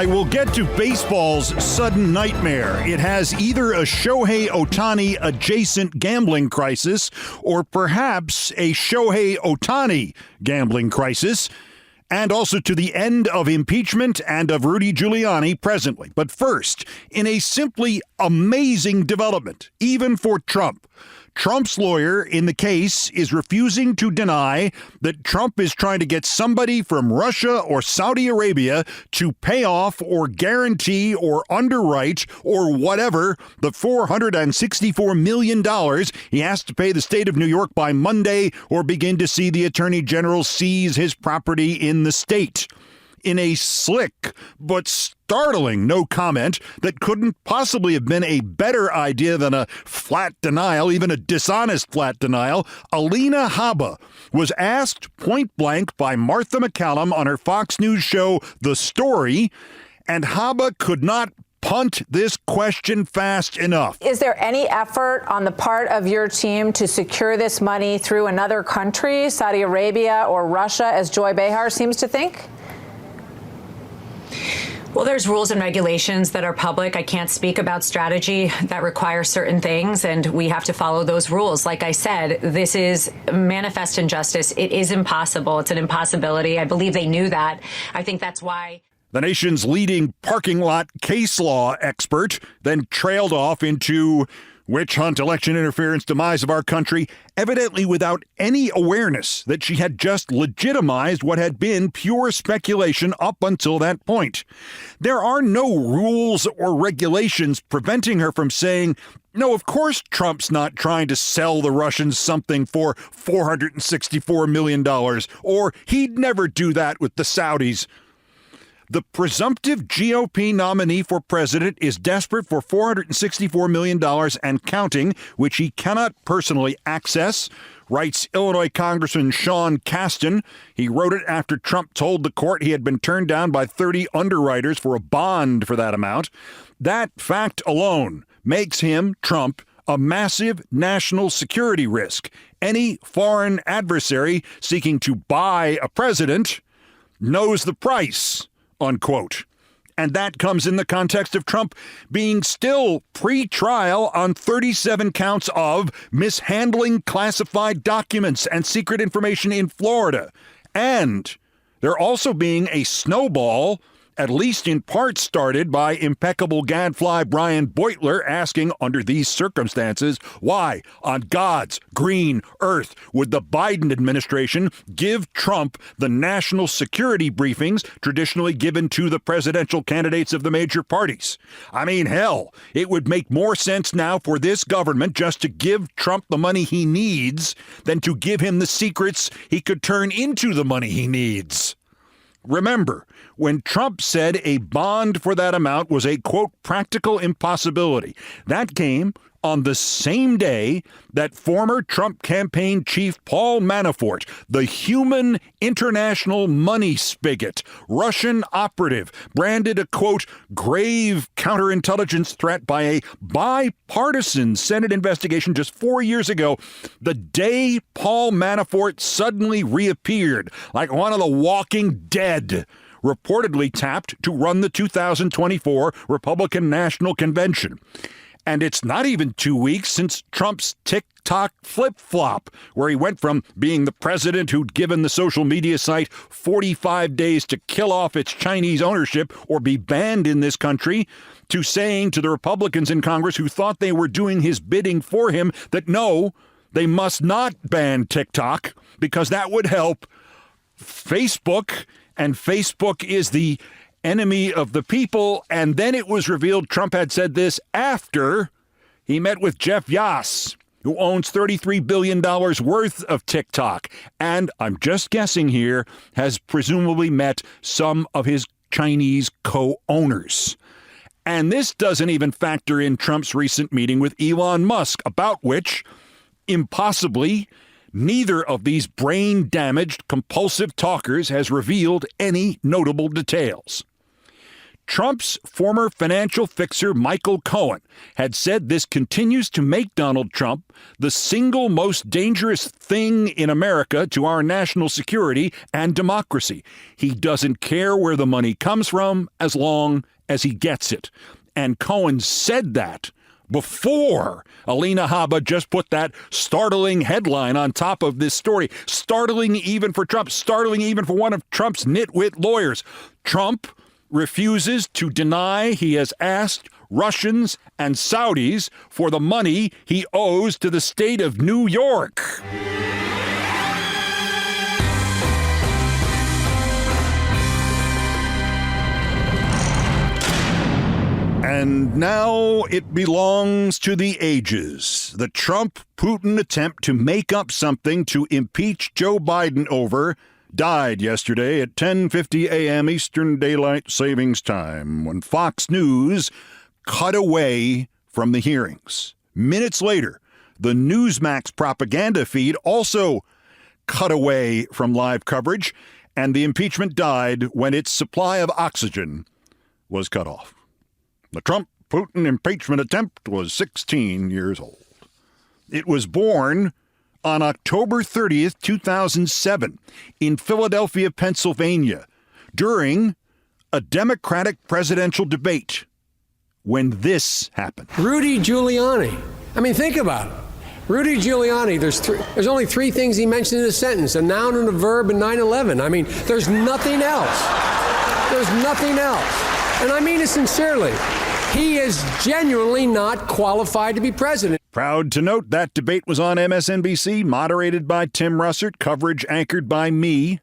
I will get to baseball's sudden nightmare. It has either a Shohei Ohtani adjacent gambling crisis or perhaps a Shohei Ohtani gambling crisis, and also to the end of impeachment and of Rudy Giuliani presently. But first, in a simply amazing development, even for Trump, Trump's lawyer in the case is refusing to deny that Trump is trying to get somebody from Russia or Saudi Arabia to pay off or guarantee or underwrite or whatever the $464 million he has to pay the state of New York by Monday or begin to see the attorney general seize his property in the state. In a slick but startling no comment that couldn't possibly have been a better idea than a flat denial, even a dishonest flat denial, Alina Habba was asked point blank by Martha McCallum on her Fox News show, The Story, and Habba could not punt this question fast enough. Is there any effort on the part of your team to secure this money through another country, Saudi Arabia or Russia, as Joy Behar seems to think? Well, there's rules and regulations that are public. I can't speak about strategy that require certain things, and we have to follow those rules. Like I said, this is manifest injustice. It is impossible. It's an impossibility. I believe they knew that. I think that's why. The nation's leading parking lot case law expert then trailed off into witch hunt, election interference, demise of our country, evidently without any awareness that she had just legitimized what had been pure speculation up until that point. There are no rules or regulations preventing her from saying, no, of course Trump's not trying to sell the Russians something for $464 million, or he'd never do that with the Saudis. The presumptive GOP nominee for president is desperate for $464 million and counting, which he cannot personally access, writes Illinois Congressman Sean Casten. He wrote it after Trump told the court he had been turned down by 30 underwriters for a bond for that amount. That fact alone makes him, Trump, a massive national security risk. Any foreign adversary seeking to buy a president knows the price. Unquote. And that comes in the context of Trump being still pre-trial on 37 counts of mishandling classified documents and secret information in Florida. And there also being a snowball, at least in part started by impeccable gadfly Brian Beutler asking, under these circumstances, why on God's green earth would the Biden administration give Trump the national security briefings traditionally given to the presidential candidates of the major parties? I mean, hell, it would make more sense now for this government just to give Trump the money he needs than to give him the secrets he could turn into the money he needs. Remember, when Trump said a bond for that amount was a, quote, practical impossibility, that came on the same day that former Trump campaign chief Paul Manafort, the human international money spigot, Russian operative, branded a, quote, grave counterintelligence threat by a bipartisan Senate investigation just 4 years ago, the day Paul Manafort suddenly reappeared like one of the walking dead, reportedly tapped to run the 2024 Republican National Convention. And it's not even 2 weeks since Trump's TikTok flip-flop, where he went from being the president who'd given the social media site 45 days to kill off its Chinese ownership or be banned in this country, to saying to the Republicans in Congress who thought they were doing his bidding for him that no, they must not ban TikTok because that would help Facebook, and Facebook is the enemy of the people. And then it was revealed Trump had said this after he met with Jeff Yass, who owns $33 billion worth of TikTok. And I'm just guessing here, has presumably met some of his Chinese co-owners. And this doesn't even factor in Trump's recent meeting with Elon Musk, about which, impossibly, neither of these brain-damaged, compulsive talkers has revealed any notable details. Trump's former financial fixer, Michael Cohen, had said this continues to make Donald Trump the single most dangerous thing in America to our national security and democracy. He doesn't care where the money comes from as long as he gets it. And Cohen said that before Alina Habba just put that startling headline on top of this story. Startling even for Trump, startling even for one of Trump's nitwit lawyers. Trump refuses to deny he has asked Russians and Saudis for the money he owes to the state of New York. And now it belongs to the ages. The Trump-Putin attempt to make up something to impeach Joe Biden over died yesterday at 10:50 a.m. Eastern Daylight Savings Time when Fox News cut away from the hearings. Minutes later, the Newsmax propaganda feed also cut away from live coverage, and the impeachment died when its supply of oxygen was cut off. The Trump-Putin impeachment attempt was 16 years old. It was born on October 30th, 2007, in Philadelphia, Pennsylvania, during a Democratic presidential debate, when this happened. Rudy Giuliani. I mean, think about it. Rudy Giuliani, there's only three things he mentioned in a sentence, a noun and a verb and 9/11. I mean, there's nothing else. There's nothing else. And I mean it sincerely. He is genuinely not qualified to be president. Proud to note that debate was on MSNBC, moderated by Tim Russert, coverage anchored by me.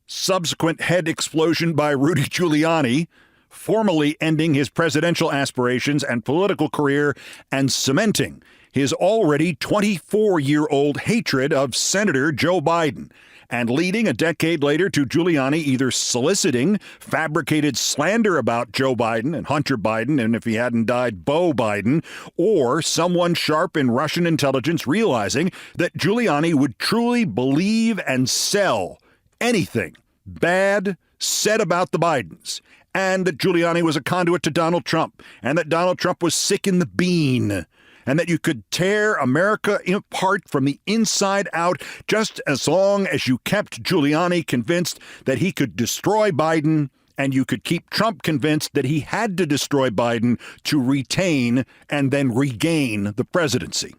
Subsequent head explosion by Rudy Giuliani, formally ending his presidential aspirations and political career and cementing his already 24-year-old hatred of Senator Joe Biden, and leading a decade later to Giuliani either soliciting fabricated slander about Joe Biden and Hunter Biden, and if he hadn't died, Beau Biden, or someone sharp in Russian intelligence realizing that Giuliani would truly believe and sell anything bad said about the Bidens, and that Giuliani was a conduit to Donald Trump, and that Donald Trump was sick in the bean, and that you could tear America apart from the inside out just as long as you kept Giuliani convinced that he could destroy Biden, and you could keep Trump convinced that he had to destroy Biden to retain and then regain the presidency.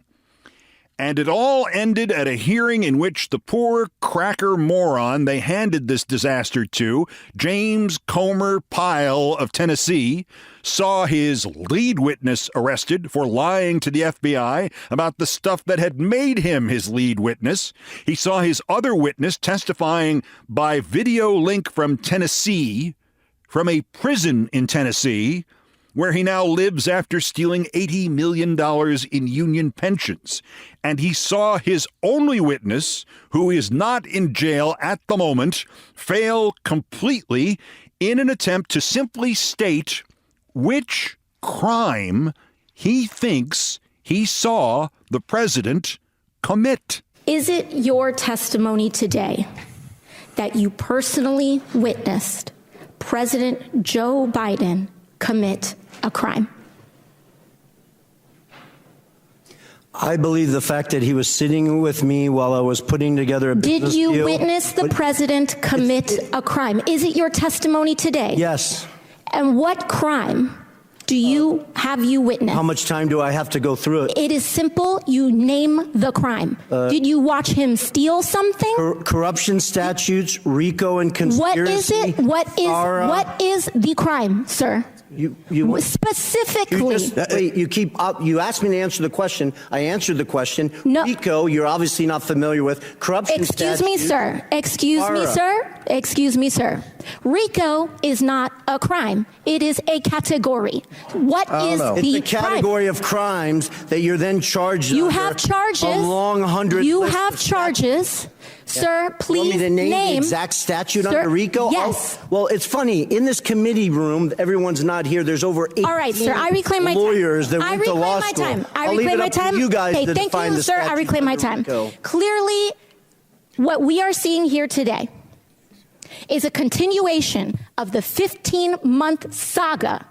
And it all ended at a hearing in which the poor cracker moron they handed this disaster to, James Comer Pyle of Tennessee, saw his lead witness arrested for lying to the FBI about the stuff that had made him his lead witness. He saw his other witness testifying by video link from Tennessee, from a prison in Tennessee, where he now lives after stealing $80 million in union pensions. And he saw his only witness, who is not in jail at the moment, fail completely in an attempt to simply state which crime he thinks he saw the president commit. Is it your testimony today that you personally witnessed President Joe Biden commit a crime? I believe the fact that he was sitting with me while I was putting together a business deal. Did you witness the president commit a crime? Is it your testimony today? Yes. And what crime have you witnessed? How much time do I have to go through it? It is simple. You name the crime. Did you watch him steal something? Corruption statutes, RICO, and conspiracy. What is it? What is the crime, sir? You specifically. You asked me to answer the question. I answered the question. No. RICO, you're obviously not familiar with. Corruption statutes. Excuse me, sir. RICO is not a crime. It is a category. What is the crime? It's a category of crimes that you're then charged. You have charges. A long 100. You have charges. Sir, please want me to name the exact statute under RICO? Yes. Well, it's funny. In this committee room, everyone's not here. There's over 18 all right, sir, I reclaim my lawyers time. that went to law school. I reclaim my time. You guys okay, thank you, sir. I reclaim my time. Clearly, what we are seeing here today is a continuation of the 15-month saga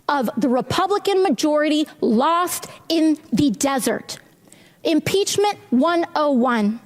of the Republican majority lost in the desert. Impeachment 101.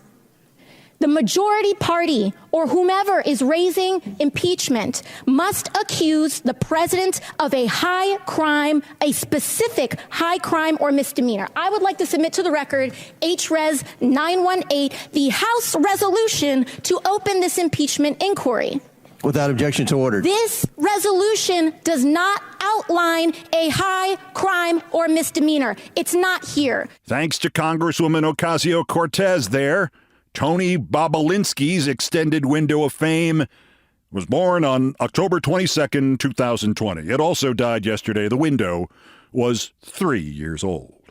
The majority party, or whomever is raising impeachment, must accuse the president of a high crime, a specific high crime or misdemeanor. I would like to submit to the record HRES 918, the House resolution to open this impeachment inquiry. Without objection, to order. This resolution does not outline a high crime or misdemeanor. It's not here. Thanks to Congresswoman Ocasio-Cortez there. Tony Bobolinsky's extended window of fame was born on October 22nd, 2020. It also died yesterday. The window was 3 years old.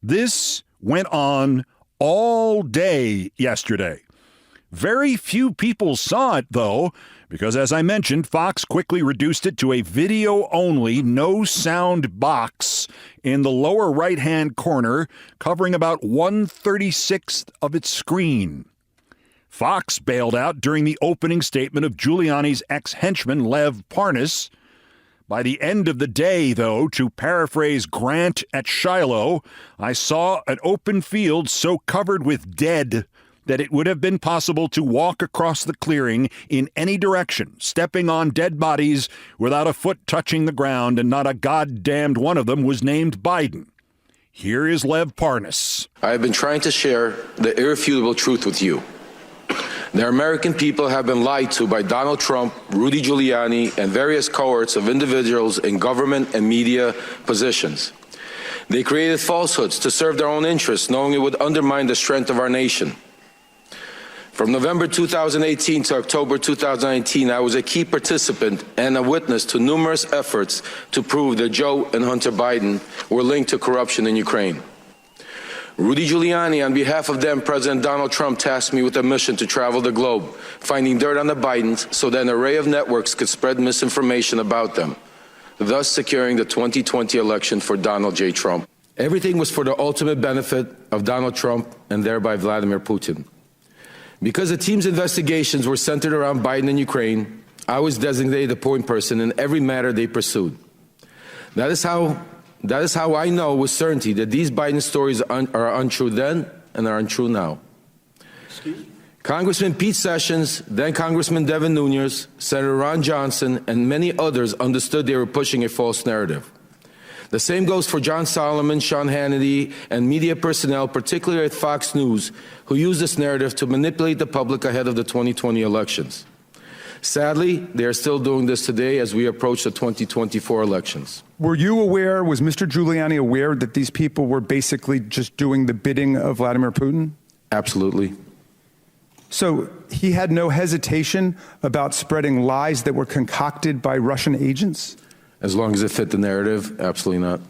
This went on all day yesterday. Very few people saw it, though, because, as I mentioned, Fox quickly reduced it to a video-only, no-sound box in the lower right-hand corner, covering about 1/36 of its screen. Fox bailed out during the opening statement of Giuliani's ex-henchman, Lev Parnas. By the end of the day, though, to paraphrase Grant at Shiloh, I saw an open field so covered with dead that it would have been possible to walk across the clearing in any direction, stepping on dead bodies without a foot touching the ground, and not a goddamned one of them was named Biden. Here is Lev Parnas. I have been trying to share the irrefutable truth with you. The American people have been lied to by Donald Trump, Rudy Giuliani, and various cohorts of individuals in government and media positions. They created falsehoods to serve their own interests, knowing it would undermine the strength of our nation. From November 2018 to October 2019, I was a key participant and a witness to numerous efforts to prove that Joe and Hunter Biden were linked to corruption in Ukraine. Rudy Giuliani, on behalf of then President Donald Trump, tasked me with a mission to travel the globe, finding dirt on the Bidens so that an array of networks could spread misinformation about them, thus securing the 2020 election for Donald J. Trump. Everything was for the ultimate benefit of Donald Trump and thereby Vladimir Putin. Because the team's investigations were centered around Biden and Ukraine, I was designated the point person in every matter they pursued. That is how I know with certainty that these Biden stories are untrue then and are untrue now. Congressman Pete Sessions, then Congressman Devin Nunes, Senator Ron Johnson, and many others understood they were pushing a false narrative. The same goes for John Solomon, Sean Hannity, and media personnel, particularly at Fox News, who used this narrative to manipulate the public ahead of the 2020 elections. Sadly, they are still doing this today as we approach the 2024 elections. Were you aware, was Mr. Giuliani aware that these people were basically just doing the bidding of Vladimir Putin? Absolutely. So he had no hesitation about spreading lies that were concocted by Russian agents? As long as it fit the narrative, absolutely not.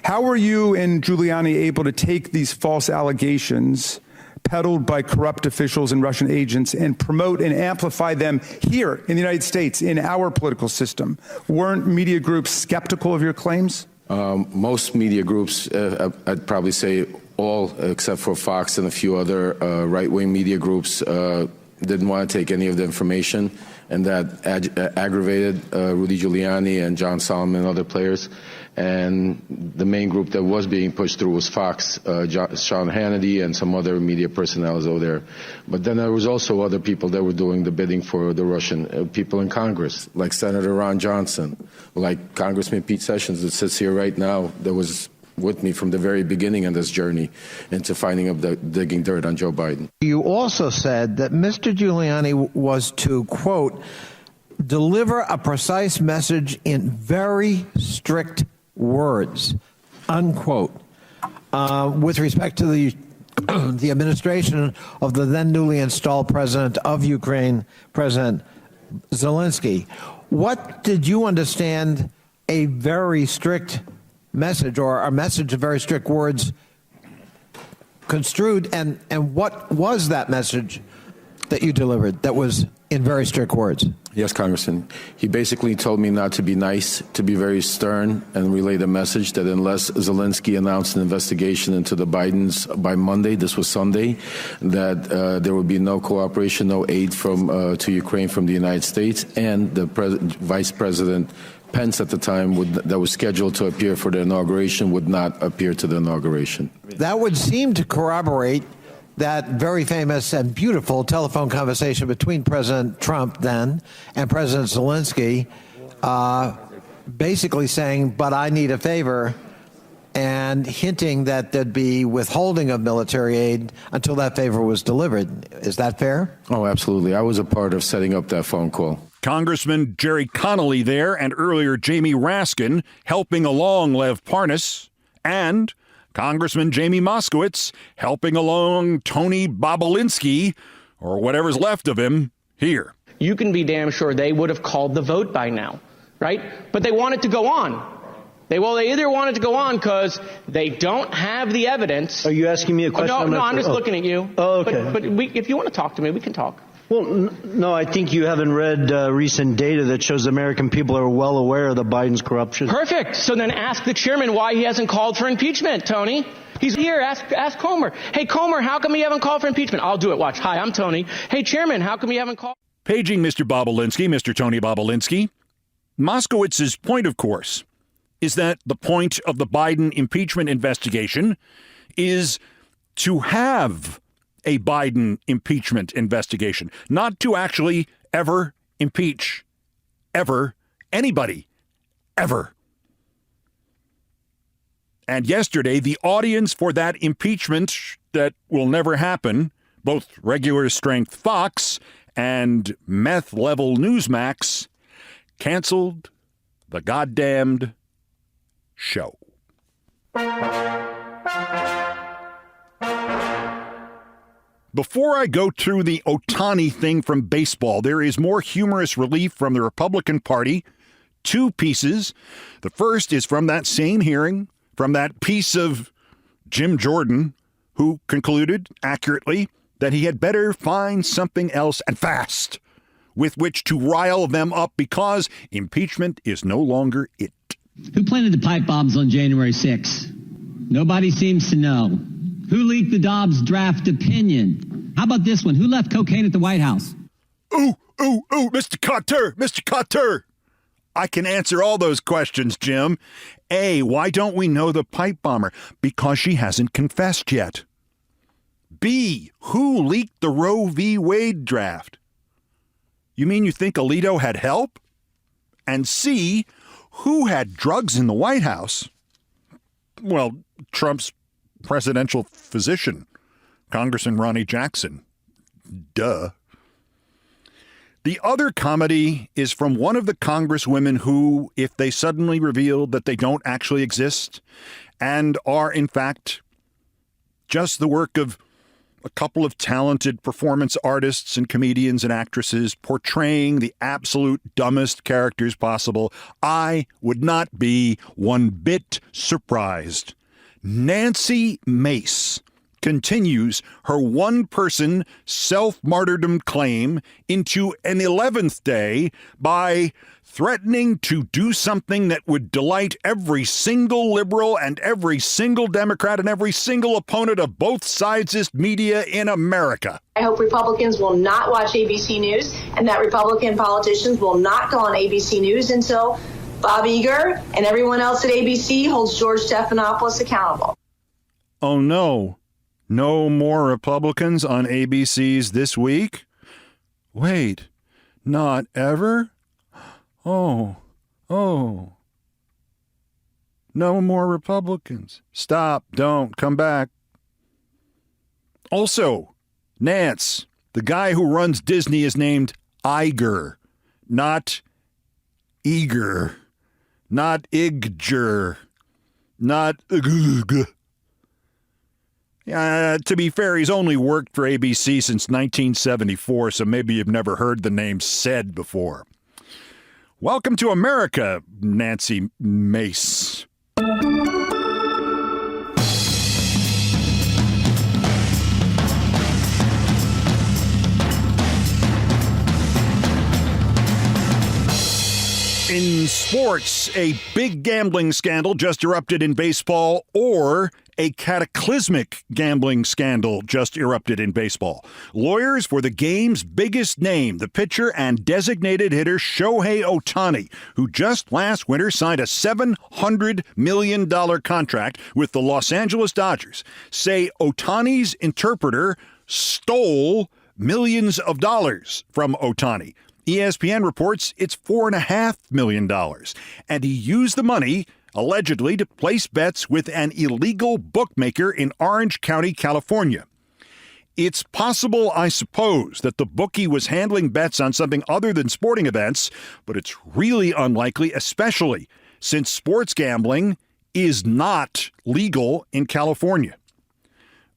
How were you and Giuliani able to take these false allegations peddled by corrupt officials and Russian agents and promote and amplify them here in the United States, in our political system? Weren't media groups skeptical of your claims? Most media groups, I'd probably say all except for Fox and a few other right-wing media groups, didn't want to take any of the information, and that aggravated Rudy Giuliani and John Solomon and other players. And the main group that was being pushed through was Fox, Sean Hannity, and some other media personnel over there. But then there was also other people that were doing the bidding for the Russian people in Congress, like Senator Ron Johnson, like Congressman Pete Sessions that sits here right now, that was with me from the very beginning in this journey into digging dirt on Joe Biden. You also said that Mr. Giuliani was to, quote, deliver a precise message in very strict words, unquote, with respect to the administration of the then newly installed president of Ukraine, President Zelensky. What did you understand a very strict message, or a message of very strict words, construed, and what was that message that you delivered that was in very strict words? Yes, Congressman. He basically told me not to be nice, to be very stern, and relay the message that unless Zelensky announced an investigation into the Bidens by Monday, this was Sunday, that there would be no cooperation, no aid from to Ukraine from the United States, and the Vice President Pence at the time that was scheduled to appear for the inauguration would not appear to the inauguration. That would seem to corroborate that very famous and beautiful telephone conversation between President Trump then and President Zelensky, basically saying, but I need a favor, and hinting that there'd be withholding of military aid until that favor was delivered. Is that fair? Oh, absolutely. I was a part of setting up that phone call. Congressman Jerry Connolly there, and earlier Jamie Raskin helping along Lev Parnas, and Congressman Jamie Moskowitz helping along Tony Bobulinski, or whatever's left of him, here. You can be damn sure they would have called the vote by now, right? But they want it to go on. They either want it to go on because they don't have the evidence. Are you asking me a question? No, I'm just looking at you. Oh, okay. But if you want to talk to me, we can talk. Well, no, I think you haven't read recent data that shows American people are well aware of the Biden's corruption. Perfect. So then ask the chairman why he hasn't called for impeachment, Tony. He's here. Ask Comer. Hey, Comer, how come you haven't called for impeachment? I'll do it. Watch. Hi, I'm Tony. Hey, chairman, how come you haven't called? Paging Mr. Bobulinski, Mr. Tony Bobulinski. Moskowitz's point, of course, is that the point of the Biden impeachment investigation is to have a Biden impeachment investigation, not to actually ever impeach, ever, anybody, ever. And yesterday, the audience for that impeachment that will never happen, both regular strength Fox and meth level Newsmax, canceled the goddamned show. Before I go through the Ohtani thing from baseball, there is more humorous relief from the Republican Party. Two pieces. The first is from that same hearing, from that piece of Jim Jordan, who concluded accurately that he had better find something else and fast with which to rile them up because impeachment is no longer it. Who planted the pipe bombs on January 6th? Nobody seems to know. Who leaked the Dobbs draft opinion? How about this one? Who left cocaine at the White House? Ooh, Mr. Carter. I can answer all those questions, Jim. A, why don't we know the pipe bomber? Because she hasn't confessed yet. B, who leaked the Roe v. Wade draft? You mean you think Alito had help? And C, who had drugs in the White House? Well, Trump's presidential physician, Congressman Ronnie Jackson. Duh. The other comedy is from one of the congresswomen who, if they suddenly revealed that they don't actually exist and are, in fact, just the work of a couple of talented performance artists and comedians and actresses portraying the absolute dumbest characters possible, I would not be one bit surprised. Nancy Mace continues her one-person self-martyrdom claim into an 11th day by threatening to do something that would delight every single liberal and every single Democrat and every single opponent of both sides' media in America. I hope Republicans will not watch ABC News and that Republican politicians will not go on ABC News until Bob Iger and everyone else at ABC holds George Stephanopoulos accountable. Oh, no. No more Republicans on ABC's This Week? Wait, not ever? Oh. No more Republicans. Stop, don't, come back. Also, Nance, the guy who runs Disney is named Iger, not Eager, not Igger, not Ugg. To be fair, he's only worked for ABC since 1974, so maybe you've never heard the name said before. Welcome to America, Nancy Mace. sports, a big gambling scandal just erupted in baseball, or a cataclysmic gambling scandal just erupted in baseball. Lawyers for the game's biggest name, the pitcher and designated hitter Shohei Ohtani, who just last winter signed a $700 million contract with the Los Angeles Dodgers, say Ohtani's interpreter stole millions of dollars from Ohtani. ESPN reports it's $4.5 million, and he used the money allegedly to place bets with an illegal bookmaker in Orange County, California. It's possible, I suppose, that the bookie was handling bets on something other than sporting events, but it's really unlikely, especially since sports gambling is not legal in California.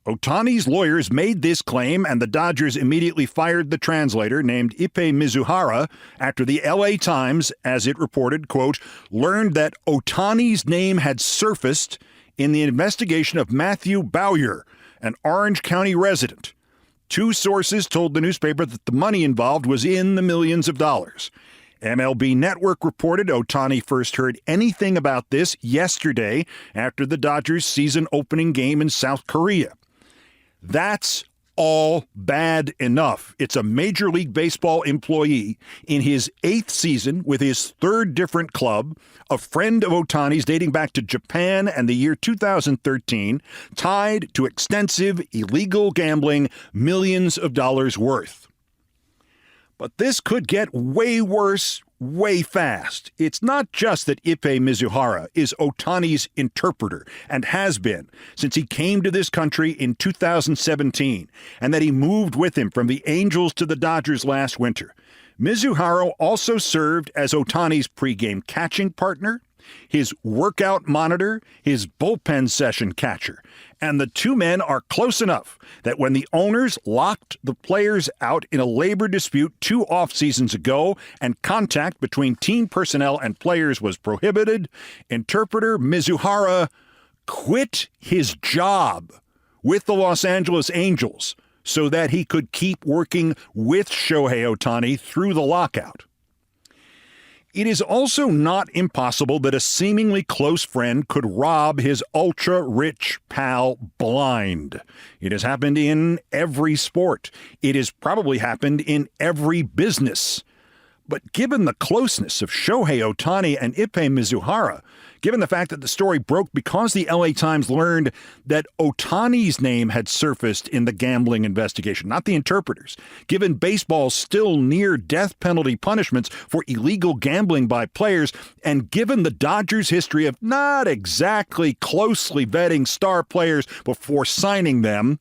Ohtani's lawyers made this claim, and the Dodgers immediately fired the translator named Ippei Mizuhara after the LA Times, as it reported, quote, learned that Ohtani's name had surfaced in the investigation of Matthew Bowyer, an Orange County resident. Two sources told the newspaper that the money involved was in the millions of dollars. MLB Network reported Ohtani first heard anything about this yesterday after the Dodgers' season-opening game in South Korea. That's all bad enough. It's a Major League Baseball employee in his 8th season with his 3rd different club, a friend of Ohtani's dating back to Japan and the year 2013, tied to extensive illegal gambling, millions of dollars worth. But this could get way worse, way fast. It's not just that Ippei Mizuhara is Ohtani's interpreter and has been since he came to this country in 2017, and that he moved with him from the Angels to the Dodgers last winter. Mizuhara also served as Ohtani's pregame catching partner, his workout monitor, his bullpen session catcher. And the two men are close enough that when the owners locked the players out in a labor dispute 2 off-seasons ago and contact between team personnel and players was prohibited, interpreter Mizuhara quit his job with the Los Angeles Angels so that he could keep working with Shohei Ohtani through the lockout. It is also not impossible that a seemingly close friend could rob his ultra-rich pal blind. It has happened in every sport. It has probably happened in every business. But given the closeness of Shohei Ohtani and Ippei Mizuhara, given the fact that the story broke because the LA Times learned that Ohtani's name had surfaced in the gambling investigation, not the interpreters, given baseball's still near death penalty punishments for illegal gambling by players, and given the Dodgers' history of not exactly closely vetting star players before signing them,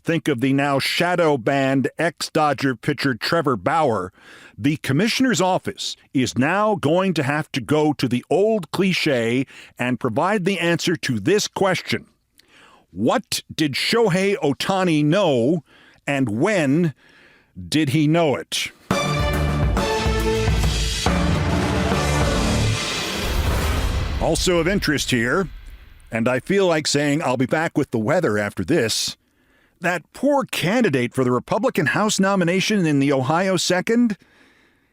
think of the now shadow-banned ex-Dodger pitcher Trevor Bauer, the commissioner's office is now going to have to go to the old cliche and provide the answer to this question. What did Shohei Ohtani know, and when did he know it? Also of interest here, and I feel like saying I'll be back with the weather after this, that poor candidate for the Republican House nomination in the Ohio 2nd,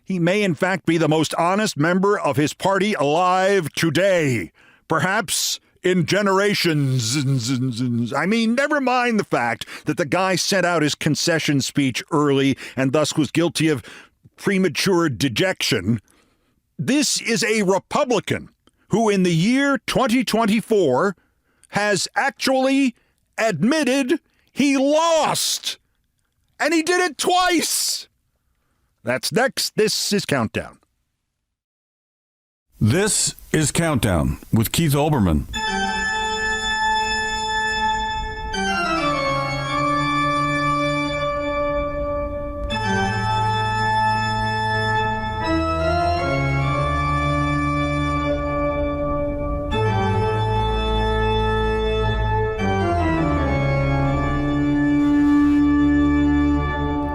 he may in fact be the most honest member of his party alive today, perhaps in generations. I mean, never mind the fact that the guy sent out his concession speech early and thus was guilty of premature dejection. This is a Republican who in the year 2024 has actually admitted he lost, and he did it twice. That's next. This is Countdown. This is Countdown with Keith Olbermann.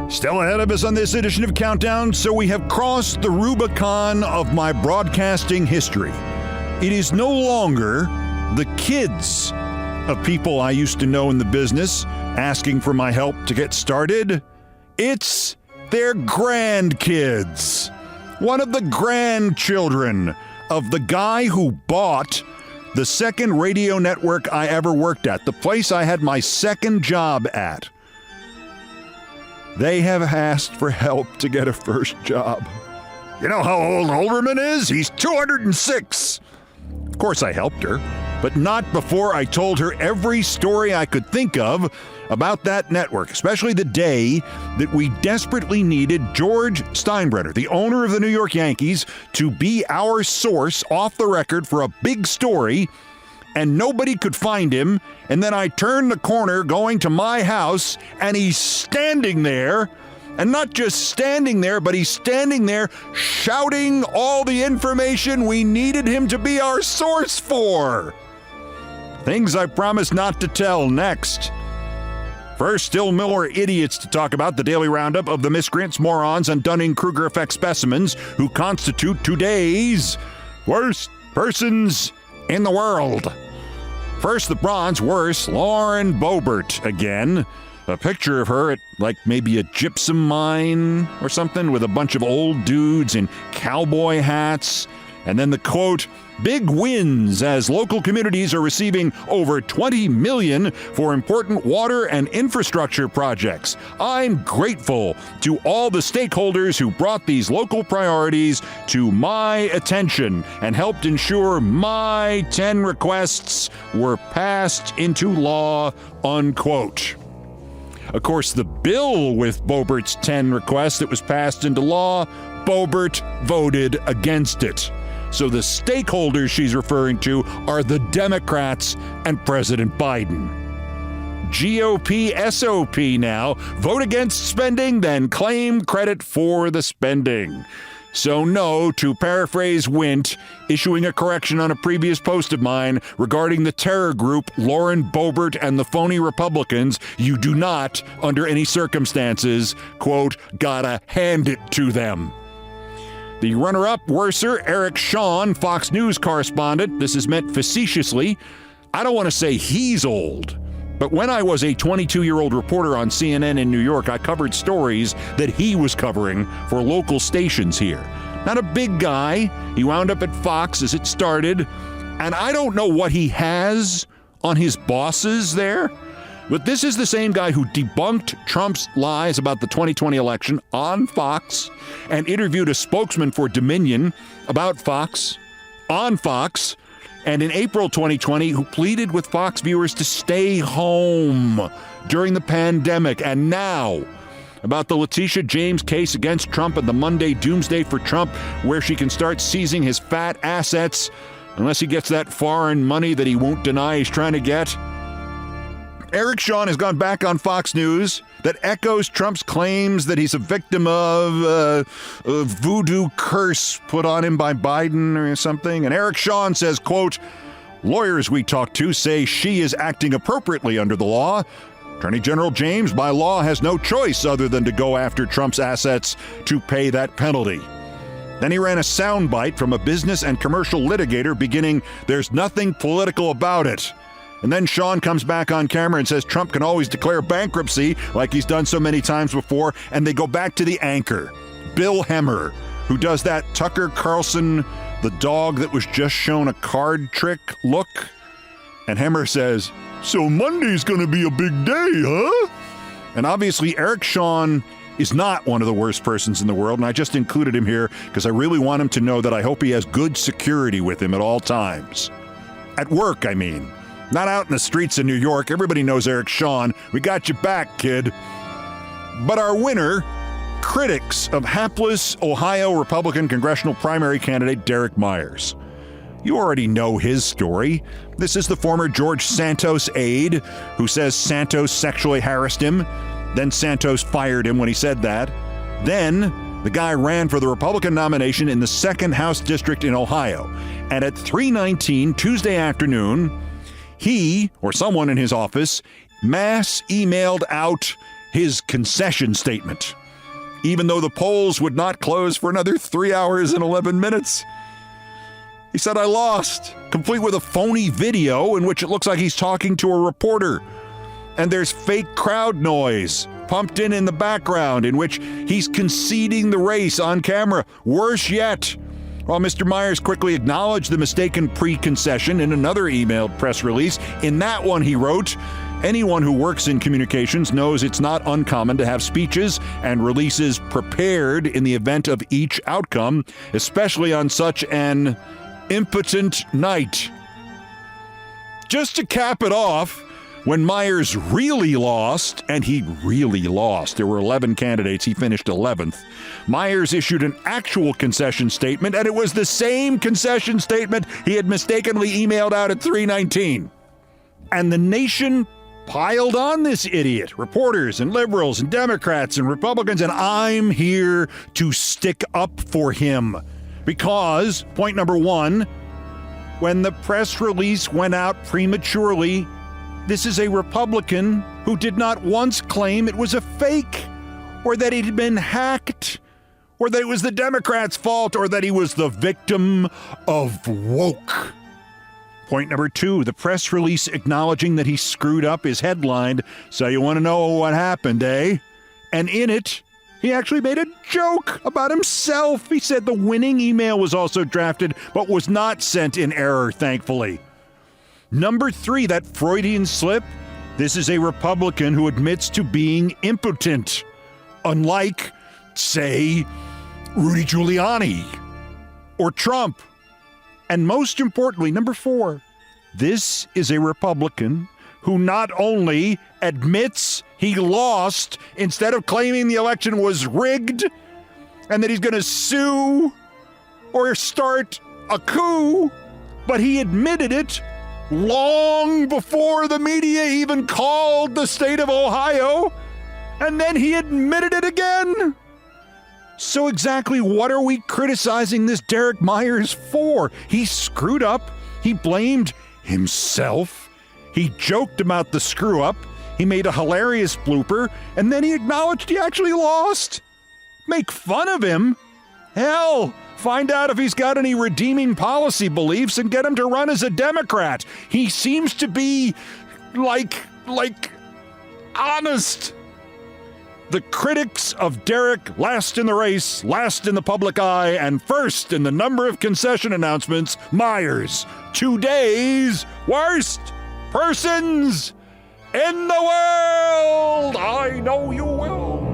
Still ahead of us on this edition of Countdown, so we have crossed the Rubicon of my broadcasting history. It is no longer the kids of people I used to know in the business asking for my help to get started. It's their grandkids. One of the grandchildren of the guy who bought the second radio network I ever worked at, the place I had my second job at. They have asked for help to get a first job. You know how old Olbermann is? He's 206. Of course I helped her, but not before I told her every story I could think of about that network, especially the day that we desperately needed George Steinbrenner, the owner of the New York Yankees, to be our source off the record for a big story, and nobody could find him. And then I turned the corner going to my house, and he's standing there, and not just standing there, but he's standing there shouting all the information we needed him to be our source for. Things I promised not to tell next. First, still more idiots to talk about the daily roundup of the miscreants, morons, and Dunning-Kruger effect specimens who constitute today's worst persons in the world. First, the bronze worst, Lauren Boebert again. A picture of her at like maybe a gypsum mine or something with a bunch of old dudes in cowboy hats. And then the quote, big wins as local communities are receiving over $20 million for important water and infrastructure projects. I'm grateful to all the stakeholders who brought these local priorities to my attention and helped ensure my 10 requests were passed into law, unquote. Of course, the bill with Boebert's 10 requests that was passed into law, Boebert voted against it. So the stakeholders she's referring to are the Democrats and President Biden. GOP SOP now. Vote against spending, then claim credit for the spending. So no, to paraphrase Wint, issuing a correction on a previous post of mine regarding the terror group Lauren Boebert and the phony Republicans, you do not, under any circumstances, quote, gotta hand it to them. The runner-up, worser, Eric Shawn, Fox News correspondent. This is meant facetiously. I don't want to say he's old, but when I was a 22-year-old reporter on CNN in New York, I covered stories that he was covering for local stations here. Not a big guy. He wound up at Fox as it started, and I don't know what he has on his bosses there, but this is the same guy who debunked Trump's lies about the 2020 election on Fox and interviewed a spokesman for Dominion about Fox on Fox, and in April 2020, who pleaded with Fox viewers to stay home during the pandemic. And now, about the Letitia James case against Trump and the Monday doomsday for Trump, where she can start seizing his fat assets unless he gets that foreign money that he won't deny he's trying to get. Eric Shawn has gone back on Fox News that echoes Trump's claims that he's a victim of a voodoo curse put on him by Biden or something. And Eric Shawn says, quote, lawyers we talked to say she is acting appropriately under the law. Attorney General James, by law, has no choice other than to go after Trump's assets to pay that penalty. Then he ran a soundbite from a business and commercial litigator beginning, there's nothing political about it. And then Shawn comes back on camera and says Trump can always declare bankruptcy like he's done so many times before. And they go back to the anchor, Bill Hemmer, who does that Tucker Carlson, the dog that was just shown a card trick look. And Hemmer says, so Monday's going to be a big day, huh? And obviously Eric Shawn is not one of the worst persons in the world. And I just included him here because I really want him to know that I hope he has good security with him at all times. At work, I mean. Not out in the streets of New York. Everybody knows Eric Shawn. We got you back, kid. But our winner, critics of hapless Ohio Republican congressional primary candidate Derek Myers. You already know his story. This is the former George Santos aide who says Santos sexually harassed him. Then Santos fired him when he said that. Then the guy ran for the Republican nomination in the 2nd House District in Ohio. And at 3:19 Tuesday afternoon, he, or someone in his office, mass emailed out his concession statement, even though the polls would not close for another 3 hours and 11 minutes. He said, I lost, complete with a phony video in which it looks like he's talking to a reporter. And there's fake crowd noise pumped in the background in which he's conceding the race on camera. Worse yet, While Mr. Myers quickly acknowledged the mistaken pre-concession in another emailed press release, in that one he wrote, "Anyone who works in communications knows it's not uncommon to have speeches and releases prepared in the event of each outcome, especially on such an impotent night." Just to cap it off, when Myers really lost, and he really lost, there were 11 candidates, he finished 11th, Myers issued an actual concession statement, and it was the same concession statement he had mistakenly emailed out at 3:19. And the nation piled on this idiot, reporters and liberals and Democrats and Republicans, and I'm here to stick up for him. Because, point number one, when the press release went out prematurely, this is a Republican who did not once claim it was a fake, or that it had been hacked, or that it was the Democrats' fault, or that he was the victim of woke. Point number two, the press release acknowledging that he screwed up is headlined, "So you want to know what happened, eh?" And in it, he actually made a joke about himself. He said the winning email was also drafted, but was not sent in error, thankfully. Number three, that Freudian slip, this is a Republican who admits to being impotent, unlike, say, Rudy Giuliani or Trump. And most importantly, number four, this is a Republican who not only admits he lost instead of claiming the election was rigged and that he's going to sue or start a coup, but he admitted it long before the media even called the state of Ohio, and then he admitted it again. So exactly what are we criticizing this Derek Myers for? He screwed up. He blamed himself. He joked about the screw-up. He made a hilarious blooper, and then he acknowledged he actually lost. Make fun of him? Hell, find out if he's got any redeeming policy beliefs and get him to run as a Democrat. He seems to be, like, honest. The critics of Derek, last in the race, last in the public eye, and first in the number of concession announcements, Myers, today's worst persons in the world. I know you will.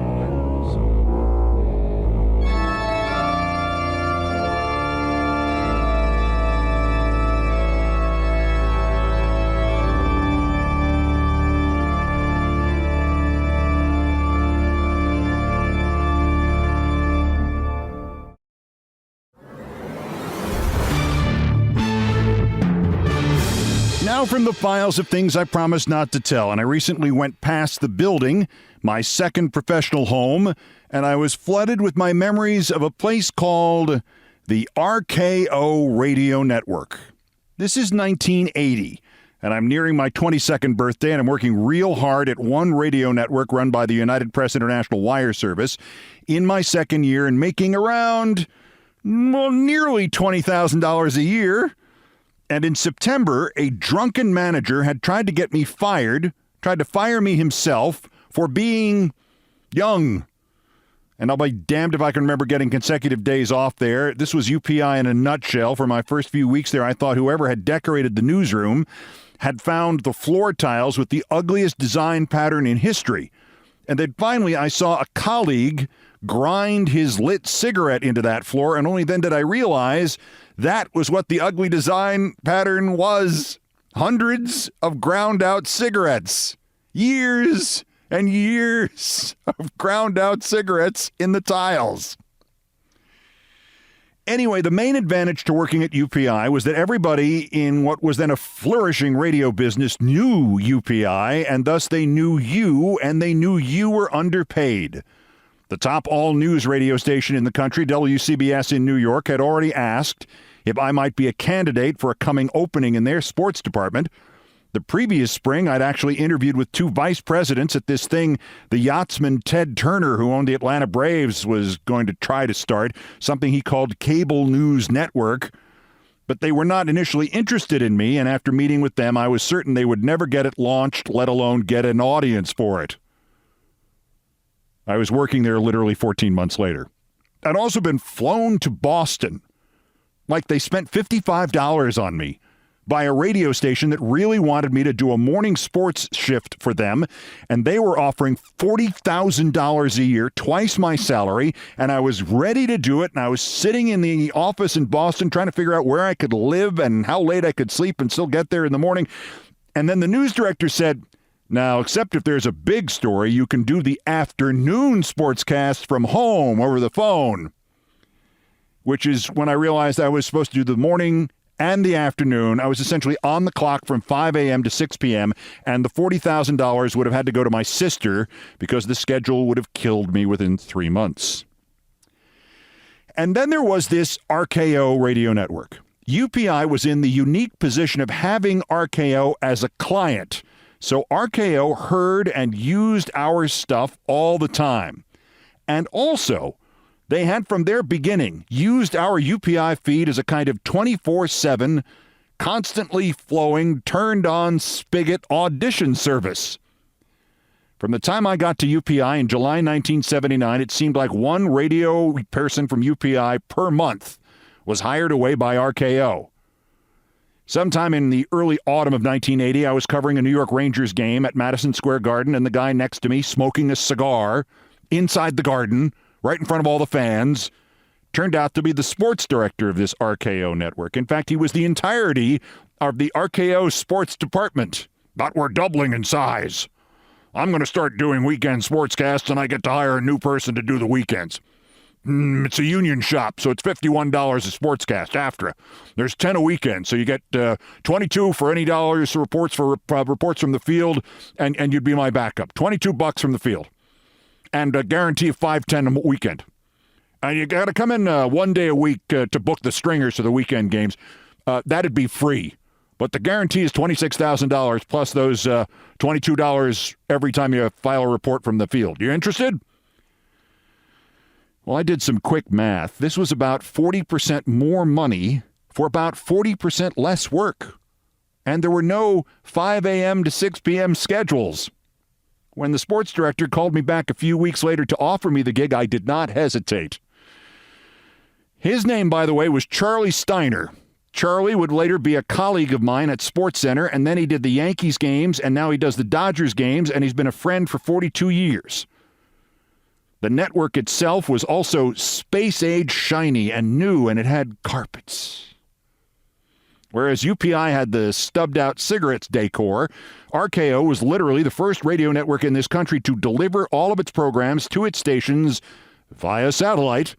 Now from the files of things I promised not to tell, and I recently went past the building, my second professional home, and I was flooded with my memories of a place called the RKO Radio Network. This is 1980, and I'm nearing my 22nd birthday, and I'm working real hard at one radio network run by the United Press International Wire Service in my second year and making around, nearly $20,000 a year. And in September, a drunken manager had tried to get me fired, tried to fire me himself for being young. And I'll be damned if I can remember getting consecutive days off there. This was UPI in a nutshell. For my first few weeks there, I thought whoever had decorated the newsroom had found the floor tiles with the ugliest design pattern in history. And then finally, I saw a colleague grind his lit cigarette into that floor, and only then did I realize that was what the ugly design pattern was. Hundreds of ground out cigarettes. Years and years of ground out cigarettes in the tiles. Anyway, the main advantage to working at UPI was that everybody in what was then a flourishing radio business knew UPI, and thus they knew you, and they knew you were underpaid. The top all-news radio station in the country, WCBS in New York, had already asked if I might be a candidate for a coming opening in their sports department. The previous spring, I'd actually interviewed with two vice presidents at this thing the yachtsman Ted Turner, who owned the Atlanta Braves, was going to try to start, something he called Cable News Network. But they were not initially interested in me, and after meeting with them, I was certain they would never get it launched, let alone get an audience for it. I was working there literally 14 months later. I'd also been flown to Boston like they spent $55 on me by a radio station that really wanted me to do a morning sports shift for them, and they were offering $40,000 a year, twice my salary, and I was ready to do it, and I was sitting in the office in Boston trying to figure out where I could live and how late I could sleep and still get there in the morning. And then the news director said, now, except if there's a big story, you can do the afternoon sportscast from home over the phone, which is when I realized I was supposed to do the morning and the afternoon. I was essentially on the clock from 5 a.m. to 6 p.m., and the $40,000 would have had to go to my sister because the schedule would have killed me within 3 months. And then there was this RKO radio network. UPI was in the unique position of having RKO as a client. So RKO heard and used our stuff all the time. And also, they had from their beginning used our UPI feed as a kind of 24/7, constantly flowing, turned-on spigot audition service. From the time I got to UPI in July 1979, it seemed like one radio person from UPI per month was hired away by RKO. Sometime in the early autumn of 1980, I was covering a New York Rangers game at Madison Square Garden, and the guy next to me smoking a cigar inside the garden, right in front of all the fans, turned out to be the sports director of this RKO network. In fact, he was the entirety of the RKO sports department. But we're doubling in size. I'm going to start doing weekend sportscasts, and I get to hire a new person to do the weekends. It's a union shop, so it's $51 a sportscast. AFTRA. There's 10 a weekend, so you get $22 for any dollars reports for reports from the field, and you'd be my backup. $22 from the field, and a guarantee of $5.10 a weekend. And you got to come in 1 day a week to book the stringers for the weekend games. That'd be free, but the guarantee is $26,000 plus those $22 every time you file a report from the field. You interested? Well, I did some quick math. This was about 40% more money for about 40% less work. And there were no 5 a.m. to 6 p.m. schedules. When the sports director called me back a few weeks later to offer me the gig, I did not hesitate. His name, by the way, was Charlie Steiner. Charlie would later be a colleague of mine at SportsCenter, and then he did the Yankees games, and now he does the Dodgers games, and he's been a friend for 42 years. The network itself was also space-age shiny and new, and it had carpets. Whereas UPI had the stubbed-out cigarettes decor, RKO was literally the first radio network in this country to deliver all of its programs to its stations via satellite.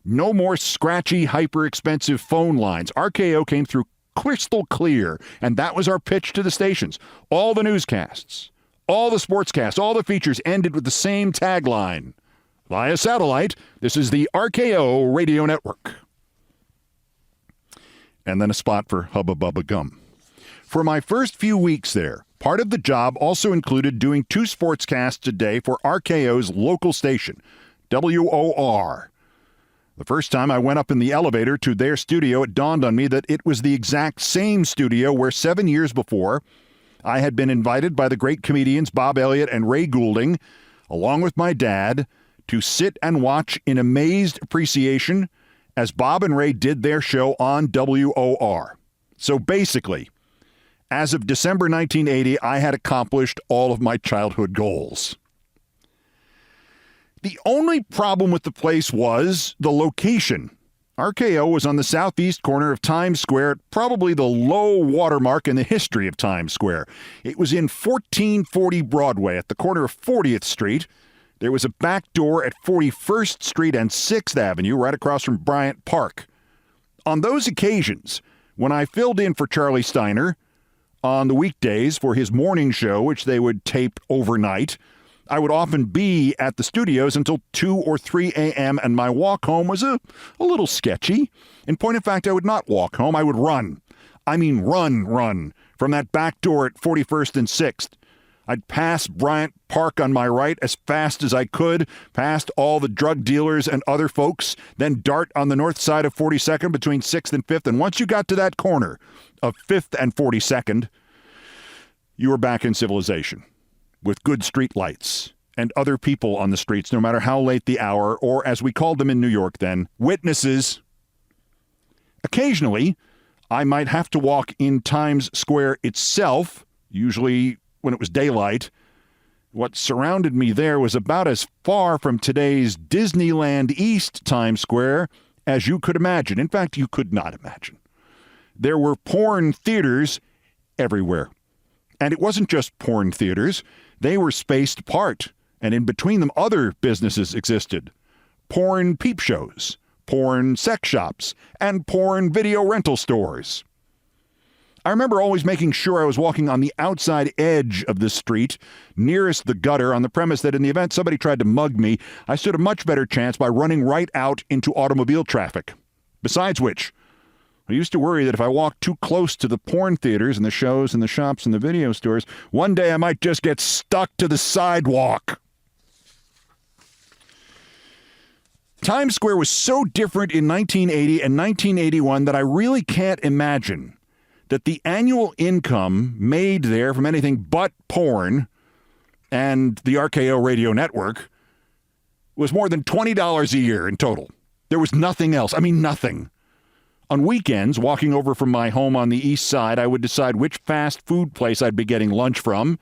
No more scratchy, hyper-expensive phone lines. RKO came through crystal clear, and that was our pitch to the stations. All the newscasts, all the sportscasts, all the features ended with the same tagline. Via satellite, this is the RKO radio network. And then a spot for Hubba Bubba Gum. For my first few weeks there, part of the job also included doing 2 sportscasts a day for RKO's local station, WOR. The first time I went up in the elevator to their studio, it dawned on me that it was the exact same studio where 7 years before, I had been invited by the great comedians Bob Elliott and Ray Goulding, along with my dad, to sit and watch in amazed appreciation as Bob and Ray did their show on WOR. So basically, as of December 1980, I had accomplished all of my childhood goals. The only problem with the place was the location. RKO was on the southeast corner of Times Square, probably the low watermark in the history of Times Square. It was in 1440 Broadway at the corner of 40th Street. There was a back door at 41st Street and 6th Avenue, right across from Bryant Park. On those occasions, when I filled in for Charlie Steiner on the weekdays for his morning show, which they would tape overnight, I would often be at the studios until 2 or 3 a.m., and my walk home was a little sketchy. In point of fact, I would not walk home. I would run. I mean run from that back door at 41st and 6th. I'd pass Bryant Park on my right as fast as I could, past all the drug dealers and other folks, then dart on the north side of 42nd between 6th and 5th. And once you got to that corner of 5th and 42nd, you were back in civilization with good street lights and other people on the streets, no matter how late the hour, or as we called them in New York then, witnesses. Occasionally, I might have to walk in Times Square itself, usually when it was daylight. What surrounded me there was about as far from today's Disneyland East Times Square as you could imagine. In fact, you could not imagine. There were porn theaters everywhere. And it wasn't just porn theaters. They were spaced apart. And in between them, other businesses existed. Porn peep shows, porn sex shops, and porn video rental stores. I remember always making sure I was walking on the outside edge of the street, nearest the gutter, on the premise that in the event somebody tried to mug me, I stood a much better chance by running right out into automobile traffic. Besides which, I used to worry that if I walked too close to the porn theaters and the shows and the shops and the video stores, one day I might just get stuck to the sidewalk. Times Square was so different in 1980 and 1981 that I really can't imagine that the annual income made there from anything but porn and the RKO radio network was more than $20 a year in total. There was nothing else. I mean, nothing. On weekends, walking over from my home on the east side, I would decide which fast food place I'd be getting lunch from.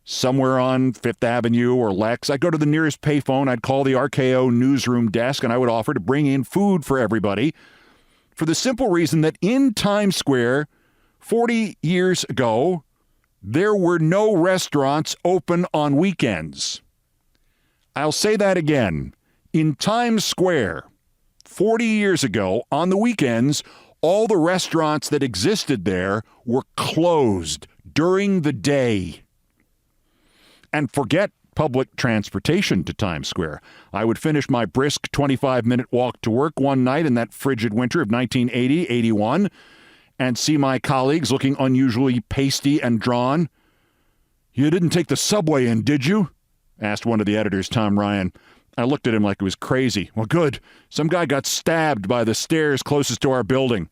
Somewhere on Fifth Avenue or Lex, I'd go to the nearest payphone, I'd call the RKO newsroom desk, and I would offer to bring in food for everybody, for the simple reason that in Times Square, 40 years ago, there were no restaurants open on weekends. I'll say that again. In Times Square, 40 years ago, on the weekends, all the restaurants that existed there were closed during the day. And forget public transportation to Times Square. I would finish my brisk 25-minute walk to work one night in that frigid winter of 1980-81 and see my colleagues looking unusually pasty and drawn. "You didn't take the subway in, did you?" asked one of the editors, Tom Ryan. I looked at him like it was crazy. "Well, good. Some guy got stabbed by the stairs closest to our building."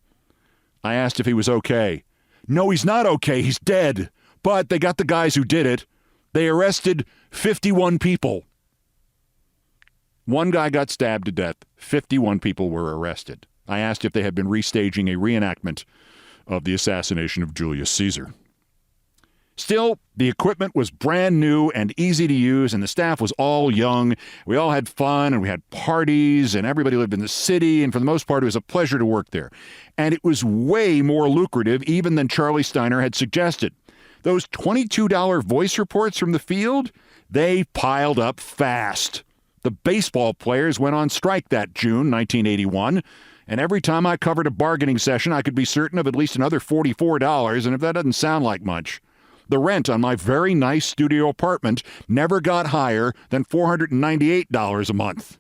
I asked if he was okay. "No, he's not okay. He's dead. But they got the guys who did it. They arrested 51 people. One guy got stabbed to death. 51 people were arrested. I asked if they had been restaging a reenactment of the assassination of Julius Caesar. Still, the equipment was brand new and easy to use, and the staff was all young. We all had fun, and we had parties, and everybody lived in the city, and for the most part, it was a pleasure to work there. And it was way more lucrative even than Charlie Steiner had suggested. Those $22 voice reports from the field, they piled up fast. The baseball players went on strike that June, 1981, and every time I covered a bargaining session, I could be certain of at least another $44, and if that doesn't sound like much, the rent on my very nice studio apartment never got higher than $498 a month.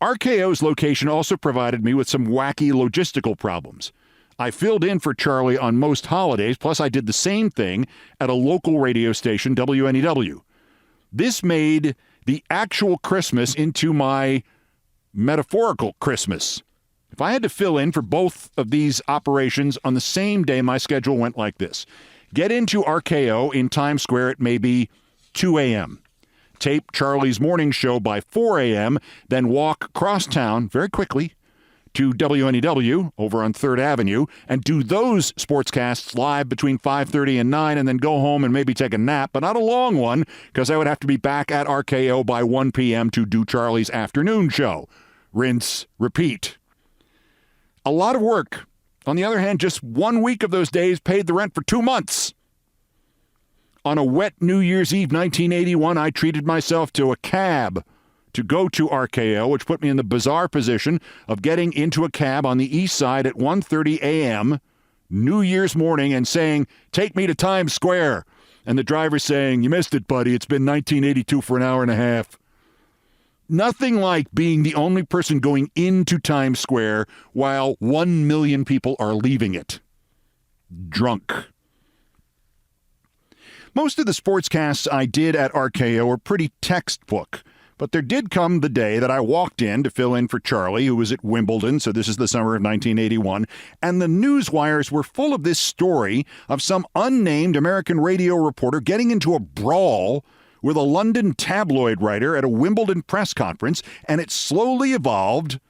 RKO's location also provided me with some wacky logistical problems. I filled in for Charlie on most holidays, plus I did the same thing at a local radio station, WNEW. This made the actual Christmas into my metaphorical Christmas. If I had to fill in for both of these operations on the same day, my schedule went like this. Get into RKO in Times Square at maybe 2 a.m. Tape Charlie's morning show by 4 a.m., then walk across town very quickly to WNEW over on 3rd Avenue and do those sportscasts live between 5:30 and 9 and then go home and maybe take a nap, but not a long one because I would have to be back at RKO by 1 p.m. to do Charlie's afternoon show. Rinse, repeat. A lot of work. On the other hand, just 1 week of those days paid the rent for 2 months. On a wet New Year's Eve 1981, I treated myself to a cab to go to RKO, which put me in the bizarre position of getting into a cab on the east side at 1:30 a.m., New Year's morning, and saying, "Take me to Times Square." And the driver saying, "You missed it, buddy. It's been 1982 for an hour and a half." Nothing like being the only person going into Times Square while 1 million people are leaving it. Drunk. Most of the sportscasts I did at RKO were pretty textbook. But there did come the day that I walked in to fill in for Charlie, who was at Wimbledon, so this is the summer of 1981, and the news wires were full of this story of some unnamed American radio reporter getting into a brawl with a London tabloid writer at a Wimbledon press conference, and it slowly evolved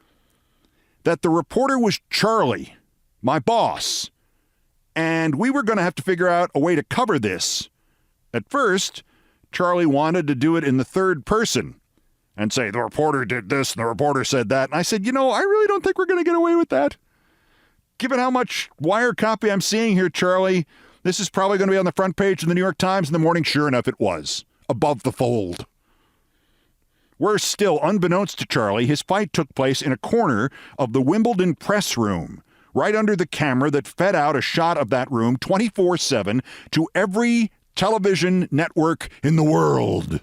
that the reporter was Charlie, my boss, and we were going to have to figure out a way to cover this. At first, Charlie wanted to do it in the third person and say, the reporter did this and the reporter said that. And I said, I really don't think we're going to get away with that. Given how much wire copy I'm seeing here, Charlie, this is probably going to be on the front page of the New York Times in the morning. Sure enough, it was. Above the fold. Worse still, unbeknownst to Charlie, his fight took place in a corner of the Wimbledon press room, right under the camera that fed out a shot of that room 24/7 to every television network in the world.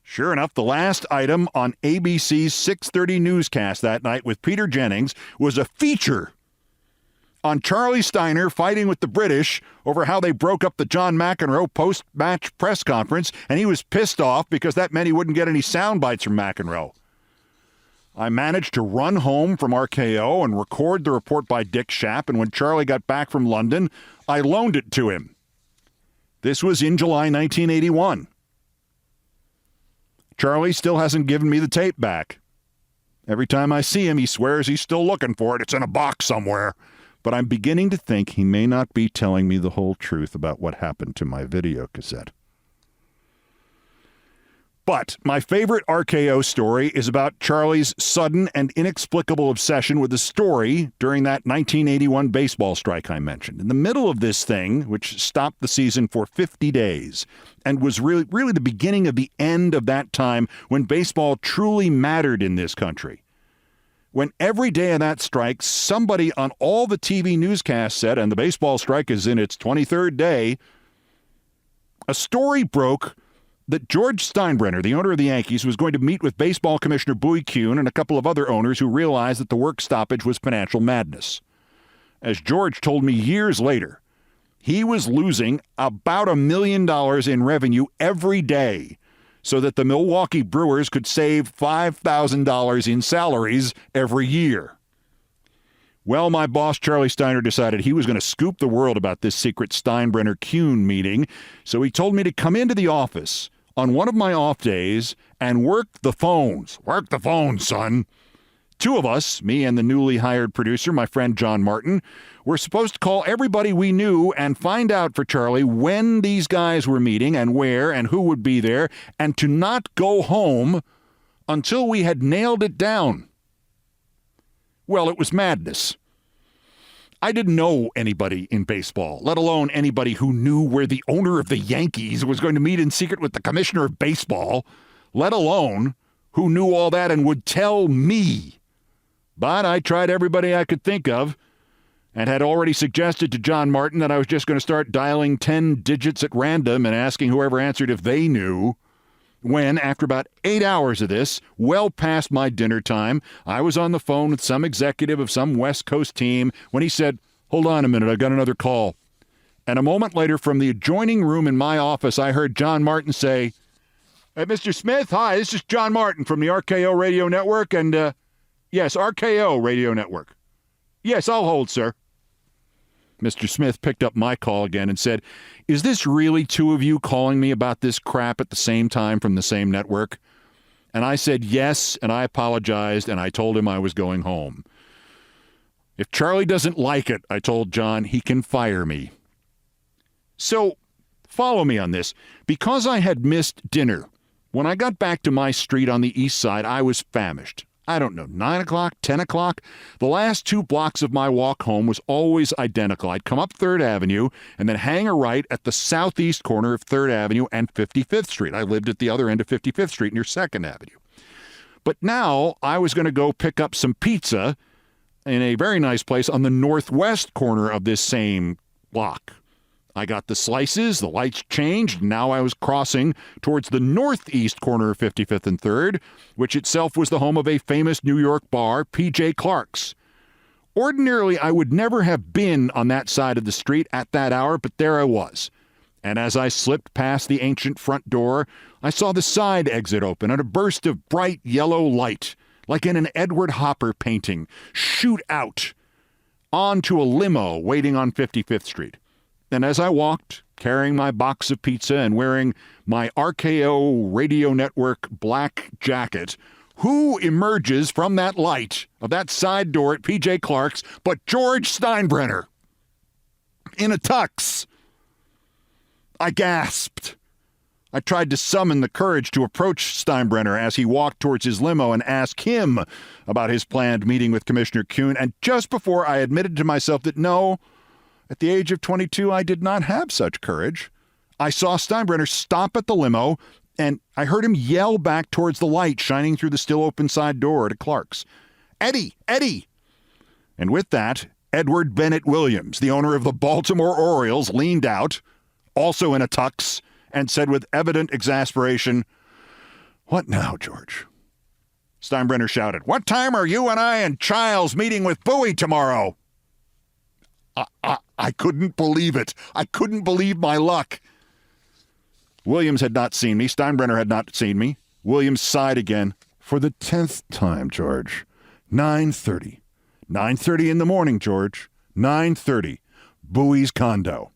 Sure enough, the last item on ABC's 6:30 newscast that night with Peter Jennings was a feature on Charlie Steiner fighting with the British over how they broke up the John McEnroe post-match press conference, and he was pissed off because that meant he wouldn't get any sound bites from McEnroe. I managed to run home from RKO and record the report by Dick Schaap, and when Charlie got back from London, I loaned it to him. This was in July 1981. Charlie still hasn't given me the tape back. Every time I see him, he swears he's still looking for it. It's in a box somewhere. But I'm beginning to think he may not be telling me the whole truth about what happened to my video cassette. But my favorite RKO story is about Charlie's sudden and inexplicable obsession with the story during that 1981 baseball strike I mentioned. In the middle of this thing, which stopped the season for 50 days, and was really the beginning of the end of that time when baseball truly mattered in this country. When every day of that strike, somebody on all the TV newscasts said, and the baseball strike is in its 23rd day, a story broke that George Steinbrenner, the owner of the Yankees, was going to meet with baseball commissioner Bowie Kuhn and a couple of other owners who realized that the work stoppage was financial madness. As George told me years later, he was losing about $1 million in revenue every day so that the Milwaukee Brewers could save $5,000 in salaries every year. Well, my boss, Charlie Steiner, decided he was going to scoop the world about this secret Steinbrenner-Kuhn meeting, so he told me to come into the office on one of my off days and work the phones. Work the phones, son. Two of us, me and the newly hired producer, my friend John Martin, were supposed to call everybody we knew and find out for Charlie when these guys were meeting and where and who would be there, and to not go home until we had nailed it down. Well, it was madness. I didn't know anybody in baseball, let alone anybody who knew where the owner of the Yankees was going to meet in secret with the commissioner of baseball, let alone who knew all that and would tell me. But I tried everybody I could think of and had already suggested to John Martin that I was just going to start dialing 10 digits at random and asking whoever answered if they knew. When, after about 8 hours of this, well past my dinner time, I was on the phone with some executive of some West Coast team when he said, "Hold on a minute, I've got another call." And a moment later, from the adjoining room in my office, I heard John Martin say, "Hey, Mr. Smith, hi, this is John Martin from the RKO Radio Network, and, yes, RKO Radio Network. Yes, I'll hold, sir." Mr. Smith picked up my call again and said, "Is this really two of you calling me about this crap at the same time from the same network?" And I said yes, and I apologized, and I told him I was going home. If Charlie doesn't like it, I told John, he can fire me. So, follow me on this. Because I had missed dinner, when I got back to my street on the east side, I was famished. I don't know, 9 o'clock, 10 o'clock? The last 2 blocks of my walk home was always identical. I'd come up 3rd Avenue and then hang a right at the southeast corner of 3rd Avenue and 55th Street. I lived at the other end of 55th Street near 2nd Avenue. But now I was going to go pick up some pizza in a very nice place on the northwest corner of this same block. I got the slices, the lights changed, and now I was crossing towards the northeast corner of 55th and 3rd, which itself was the home of a famous New York bar, P.J. Clark's. Ordinarily, I would never have been on that side of the street at that hour, but there I was. And as I slipped past the ancient front door, I saw the side exit open and a burst of bright yellow light, like in an Edward Hopper painting, shoot out onto a limo waiting on 55th Street. And as I walked, carrying my box of pizza and wearing my RKO Radio Network black jacket, who emerges from that light of that side door at P.J. Clark's but George Steinbrenner in a tux. I gasped. I tried to summon the courage to approach Steinbrenner as he walked towards his limo and ask him about his planned meeting with Commissioner Kuhn. And just before I admitted to myself that no, at the age of 22, I did not have such courage, I saw Steinbrenner stop at the limo, and I heard him yell back towards the light shining through the still open side door to Clark's. Eddie! Eddie! And with that, Edward Bennett Williams, the owner of the Baltimore Orioles, leaned out, also in a tux, and said with evident exasperation, "What now, George?" Steinbrenner shouted, "What time are you and I and Childs meeting with Bowie tomorrow?" I couldn't believe it. I couldn't believe my luck. Williams had not seen me. Steinbrenner had not seen me. Williams sighed again. "For the 10th time, George. 9:30. 9:30 in the morning, George. 9:30. Bowie's condo."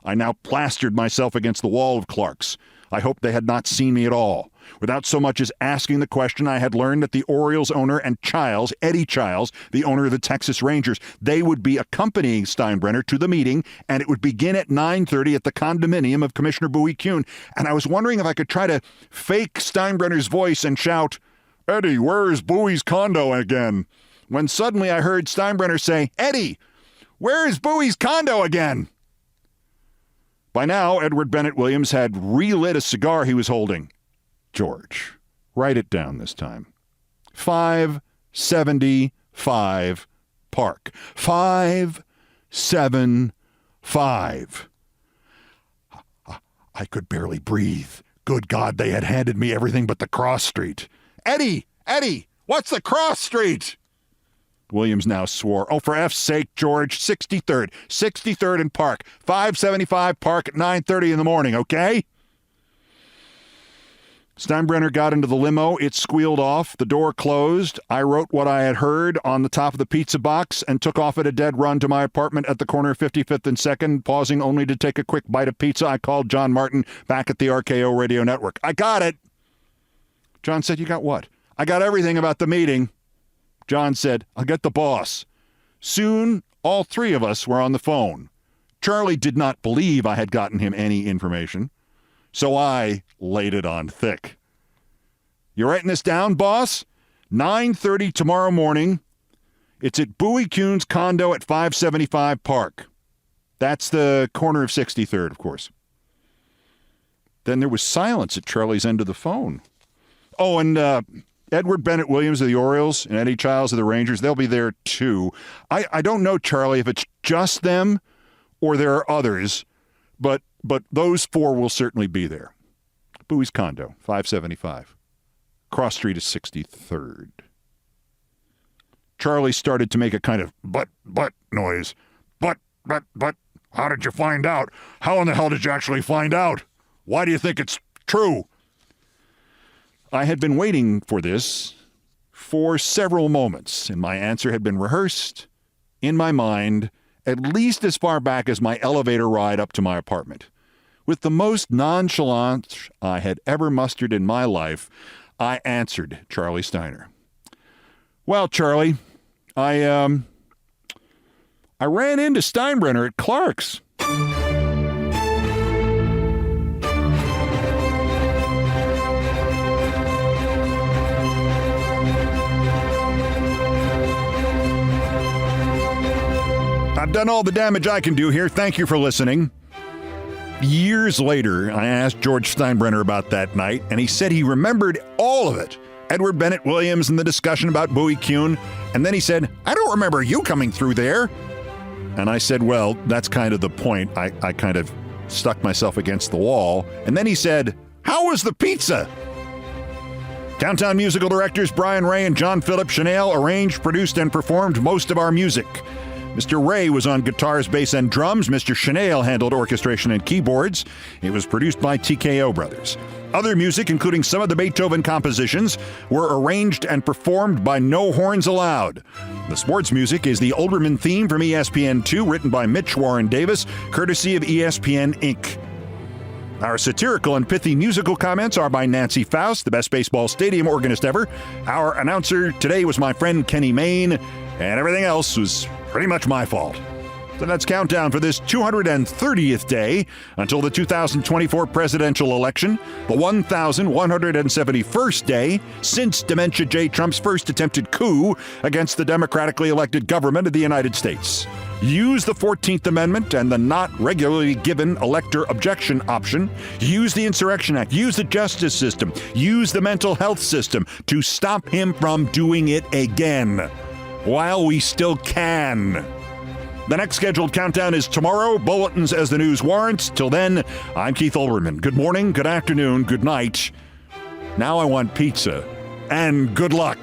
I now plastered myself against the wall of Clark's. I hoped they had not seen me at all. Without so much as asking the question, I had learned that the Orioles owner and Childs, Eddie Childs, the owner of the Texas Rangers, they would be accompanying Steinbrenner to the meeting, and it would begin at 9:30 at the condominium of Commissioner Bowie Kuhn. And I was wondering if I could try to fake Steinbrenner's voice and shout, "Eddie, where is Bowie's condo again?" When suddenly I heard Steinbrenner say, "Eddie, where is Bowie's condo again?" By now, Edward Bennett Williams had relit a cigar he was holding. "George, write it down this time. 575 Park. 575. I could barely breathe. Good God, they had handed me everything but the cross street. "Eddie! Eddie! What's the cross street?" Williams now swore. "Oh, for F's sake, George, 63rd. 63rd and Park. 575 Park at 9:30 in the morning, okay?" Steinbrenner got into the limo. It squealed off. The door closed. I wrote what I had heard on the top of the pizza box and took off at a dead run to my apartment at the corner of 55th and 2nd, pausing only to take a quick bite of pizza. I called John Martin back at the RKO radio network. "I got it." John said, "You got what?" "I got everything about the meeting." John said, "I'll get the boss." Soon, all three of us were on the phone. Charlie did not believe I had gotten him any information, so I laid it on thick. "You writing this down, boss? 9:30 tomorrow morning. It's at Bowie Kuhn's condo at 575 Park. That's the corner of 63rd, of course." Then there was silence at Charlie's end of the phone. "Oh, and Edward Bennett Williams of the Orioles and Eddie Childs of the Rangers, they'll be there too. I don't know, Charlie, if it's just them or there are others, but those four will certainly be there. Bowie's condo, 575. Cross street is 63rd. Charlie started to make a kind of but noise. But, how did you find out? How in the hell did you actually find out? Why do you think it's true? I had been waiting for this for several moments, and my answer had been rehearsed in my mind at least as far back as my elevator ride up to my apartment. With the most nonchalance I had ever mustered in my life, I answered Charlie Steiner. "Well, Charlie, I ran into Steinbrenner at Clark's." I've done all the damage I can do here. Thank you for listening. Years later, I asked George Steinbrenner about that night, and he said he remembered all of it. Edward Bennett Williams and the discussion about Bowie Kuhn. And then he said, "I don't remember you coming through there." And I said, "Well, that's kind of the point." I kind of stuck myself against the wall. And then he said, "How was the pizza?" Downtown musical directors Brian Ray and John Philip Chanel arranged, produced, and performed most of our music. Mr. Ray was on guitars, bass, and drums. Mr. Chanel handled orchestration and keyboards. It was produced by TKO Brothers. Other music, including some of the Beethoven compositions, were arranged and performed by No Horns Allowed. The sports music is the Olbermann theme from ESPN2, written by Mitch Warren Davis, courtesy of ESPN Inc. Our satirical and pithy musical comments are by Nancy Faust, the best baseball stadium organist ever. Our announcer today was my friend Kenny Mayne, and everything else was pretty much my fault. So that's countdown for this 230th day until the 2024 presidential election, the 1,171st day since Dementia J. Trump's first attempted coup against the democratically elected government of the United States. Use the 14th Amendment and the not regularly given elector objection option. Use the Insurrection Act. Use the justice system. Use the mental health system to stop him from doing it again while we still can. The next scheduled countdown is tomorrow. Bulletins as the news warrants. Till then, I'm Keith Olbermann. Good morning, good afternoon, good night. Now I want pizza. And good luck.